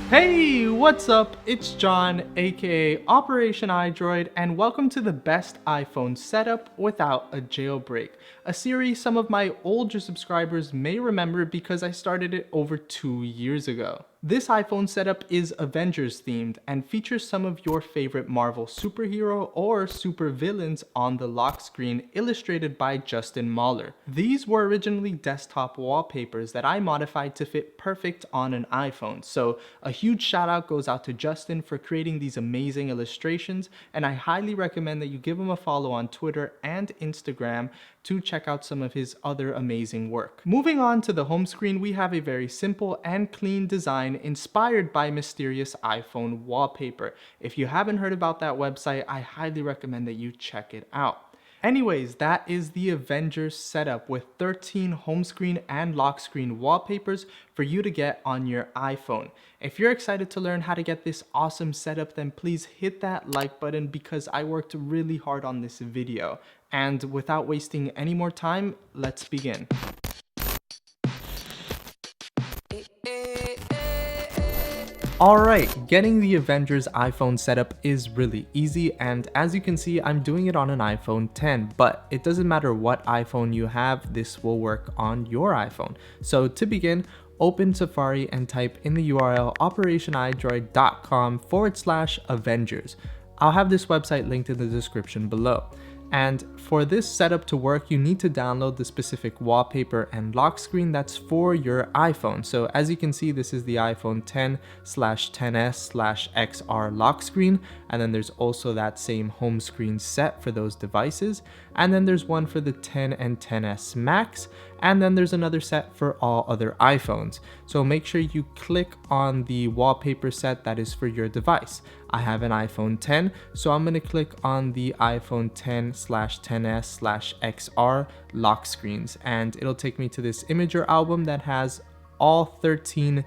Hey, what's up? It's John, aka Operation iDroid, and welcome to the best iPhone setup without a jailbreak, a series some of my older subscribers may remember because I started it over 2 years ago. This iPhone setup is Avengers themed and features some of your favorite Marvel superhero or supervillains on the lock screen, illustrated by Justin Mahler. These were originally desktop wallpapers that I modified to fit perfect on an iPhone, so a huge shout out goes out to Justin for creating these amazing illustrations, and I highly recommend that you give him a follow on Twitter and Instagram to check out some of his other amazing work. Moving on to the home screen, we have a very simple and clean design inspired by mysterious iPhone wallpaper. If you haven't heard about that website, I highly recommend that you check it out. Anyways, that is the Avengers setup with 13 home screen and lock screen wallpapers for you to get on your iPhone. If you're excited to learn how to get this awesome setup, then please hit that like button because I worked really hard on this video. And without wasting any more time, let's begin. Alright, getting the Avengers iPhone setup is really easy, and as you can see, I'm doing it on an iPhone 10, but it doesn't matter what iPhone you have, this will work on your iPhone. So to begin, open Safari and type in the URL operationidroid.com/Avengers. I'll have this website linked in the description below. And for this setup to work, you need to download the specific wallpaper and lock screen that's for your iPhone. So as you can see, this is the iPhone 10/10s/XR lock screen. And then there's also that same home screen set for those devices. And then there's one for the 10 and 10s Max. And then there's another set for all other iPhones. So make sure you click on the wallpaper set that is for your device. I have an iPhone 10, so I'm going to click on the iPhone 10/10s/XR lock screens, and it'll take me to this imager album that has all 13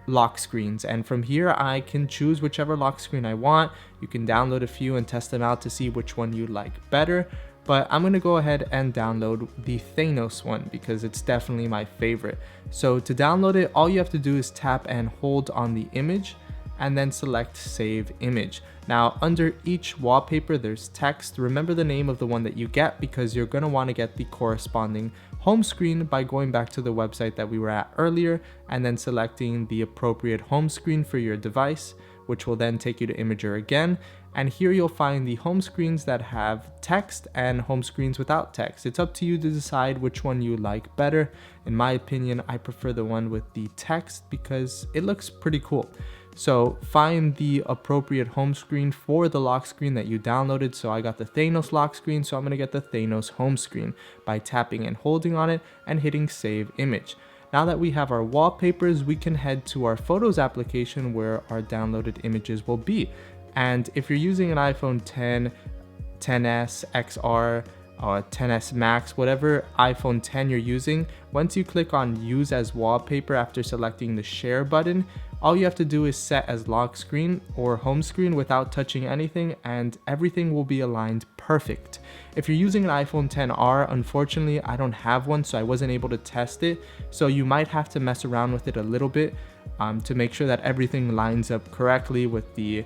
lock screens, and from here I can choose whichever lock screen I want. You can download a few and test them out to see which one you like better, but I'm going to go ahead and download the Thanos one because it's definitely my favorite. So to download it, all you have to do is tap and hold on the image and then select Save Image. Now under each wallpaper there's text. Remember the name of the one that you get because you're going to want to get the corresponding home screen by going back to the website that we were at earlier and then selecting the appropriate home screen for your device, which will then take you to Imager again. And here you'll find the home screens that have text and home screens without text. It's up to you to decide which one you like better. In my opinion, I prefer the one with the text because it looks pretty cool. So find the appropriate home screen for the lock screen that you downloaded. So I got the Thanos lock screen, so I'm going to get the Thanos home screen by tapping and holding on it and hitting Save Image. Now that we have our wallpapers, we can head to our Photos application where our downloaded images will be. And if you're using an iPhone 10, 10s, XR, or 10s Max, whatever iPhone 10 you're using, once you click on Use as Wallpaper after selecting the Share button, all you have to do is set as lock screen or home screen without touching anything, and everything will be aligned perfect. If you're using an iPhone 10R, unfortunately I don't have one, so I wasn't able to test it, so you might have to mess around with it a little bit to make sure that everything lines up correctly with the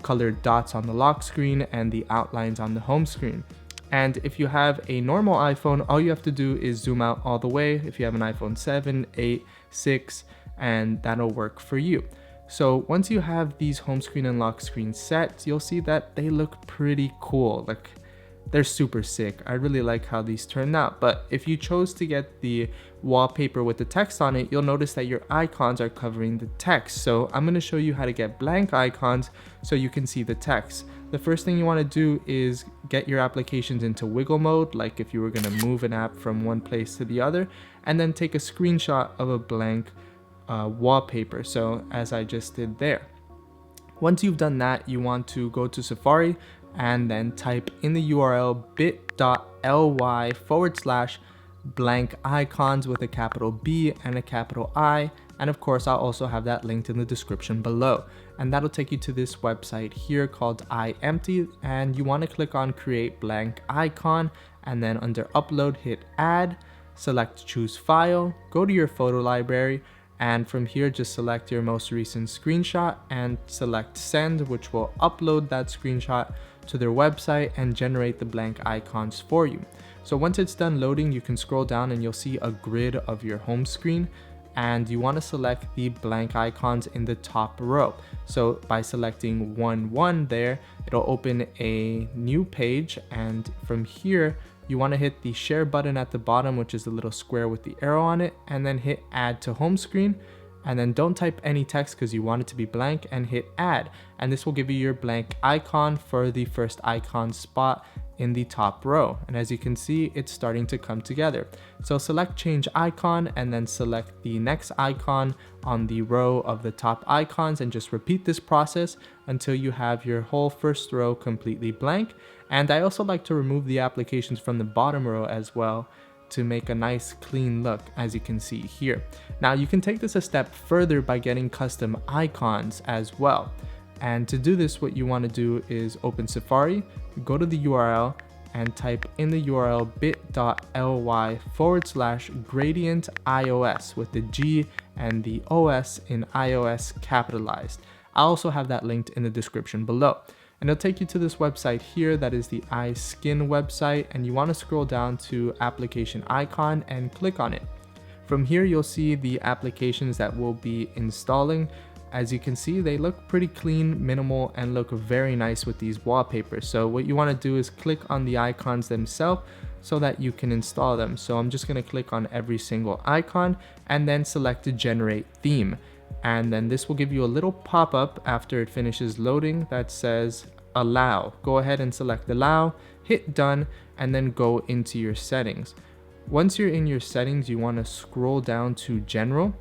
colored dots on the lock screen and the outlines on the home screen. And if you have a normal iPhone, all you have to do is zoom out all the way if you have an iPhone 7, 8, 6, and that'll work for you. So once you have these home screen and lock screen set, you'll see that they look pretty cool. Like, they're super sick. I really like how these turned out. But if you chose to get the wallpaper with the text on it, you'll notice that your icons are covering the text. So I'm going to show you how to get blank icons so you can see the text. The first thing you want to do is get your applications into wiggle mode, like if you were going to move an app from one place to the other, and then take a screenshot of a blank wallpaper, so as I just did there. Once you've done that, you want to go to Safari and then type in the URL bit.ly/blank icons with a capital B and a capital I, and of course I'll also have that linked in the description below, and that'll take you to this website here called iEmpty, and you want to click on create blank icon, and then under upload hit add, select choose file, go to your photo library, And from here, just select your most recent screenshot and select send, which will upload that screenshot to their website and generate the blank icons for you. So once it's done loading, you can scroll down and you'll see a grid of your home screen, and you want to select the blank icons in the top row. So by selecting 1 there, it'll open a new page, and from here you want to hit the share button at the bottom, which is the little square with the arrow on it, and then hit add to home screen. And then don't type any text because you want it to be blank, and hit add. And this will give you your blank icon for the first icon spot in the top row. And as you can see, it's starting to come together. So select change icon and then select the next icon on the row of the top icons, and just repeat this process until you have your whole first row completely blank. And I also like to remove the applications from the bottom row as well to make a nice clean look, as you can see here. Now you can take this a step further by getting custom icons as well. And to do this, what you want to do is open Safari, go to the URL and type in the URL bit.ly/gradient iOS with the G and the OS in iOS capitalized. I also have that linked in the description below. And it'll take you to this website here that is the iSkin website, and you want to scroll down to application icon and click on it. From here you'll see the applications that we'll be installing. As you can see, they look pretty clean, minimal, and look very nice with these wallpapers. So what you want to do is click on the icons themselves so that you can install them. So I'm just going to click on every single icon and then select to generate theme. And then this will give you a little pop-up after it finishes loading that says allow. Go ahead and select allow, hit done, and then go into your settings. Once you're in your settings, you want to scroll down to general,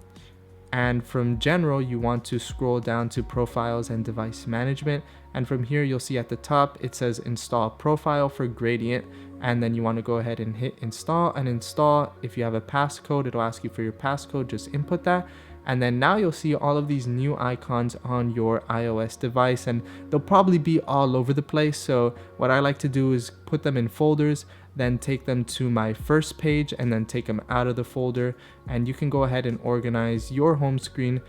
and from general you want to scroll down to profiles and device management, and from here you'll see at the top it says install profile for gradient, and then you want to go ahead and hit install and install. If you have a passcode, it'll ask you for your passcode, just input that. And then now you'll see all of these new icons on your iOS device, and they'll probably be all over the place. So what I like to do is put them in folders, then take them to my first page and then take them out of the folder. And you can go ahead and organize your home screen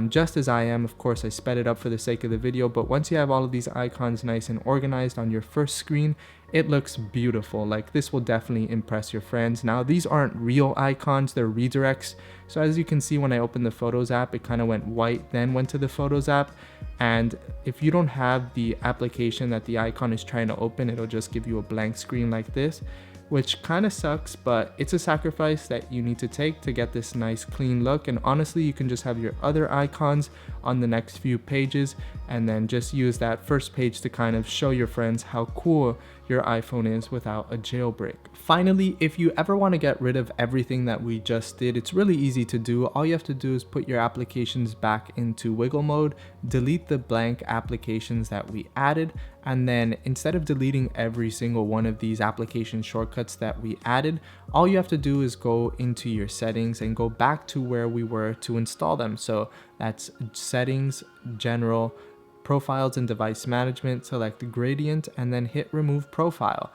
just as I am. Of course, I sped it up for the sake of the video, but once you have all of these icons nice and organized on your first screen, it looks beautiful. Like, this will definitely impress your friends. Now, these aren't real icons, they're redirects. So as you can see, when I opened the Photos app, it kind of went white, then went to the Photos app. And if you don't have the application that the icon is trying to open, it'll just give you a blank screen like this, which kind of sucks, but it's a sacrifice that you need to take to get this nice clean look. And honestly, you can just have your other icons on the next few pages and then just use that first page to kind of show your friends how cool your iPhone is without a jailbreak. Finally, if you ever want to get rid of everything that we just did, it's really easy to do. All you have to do is put your applications back into wiggle mode, delete the blank applications that we added, and then instead of deleting every single one of these application shortcuts that we added, all you have to do is go into your settings and go back to where we were to install them. So that's settings, general, profiles and device management, select gradient, and then hit remove profile.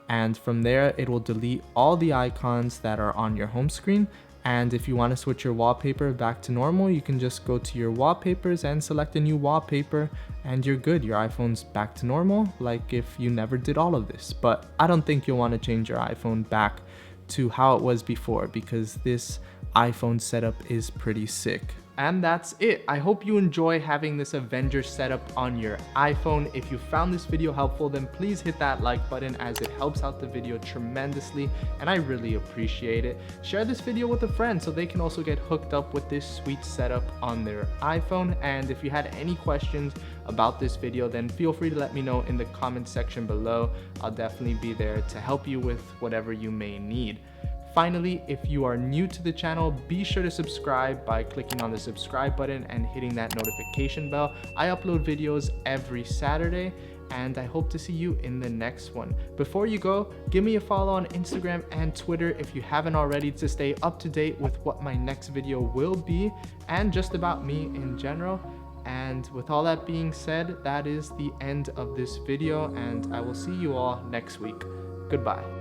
And from there, it will delete all the icons that are on your home screen. And if you want to switch your wallpaper back to normal, you can just go to your wallpapers and select a new wallpaper, and you're good. Your iPhone's back to normal, like if you never did all of this. But I don't think you'll want to change your iPhone back to how it was before, because this iPhone setup is pretty sick. And that's it. I hope you enjoy having this Avengers setup on your iPhone. If you found this video helpful, then please hit that like button, as it helps out the video tremendously and I really appreciate it. Share this video with a friend so they can also get hooked up with this sweet setup on their iPhone. And if you had any questions about this video, then feel free to let me know in the comment section below. I'll definitely be there to help you with whatever you may need. Finally, if you are new to the channel, be sure to subscribe by clicking on the subscribe button and hitting that notification bell. I upload videos every Saturday, and I hope to see you in the next one. Before you go, give me a follow on Instagram and Twitter if you haven't already, to stay up to date with what my next video will be and just about me in general. And with all that being said, that is the end of this video, and I will see you all next week. Goodbye.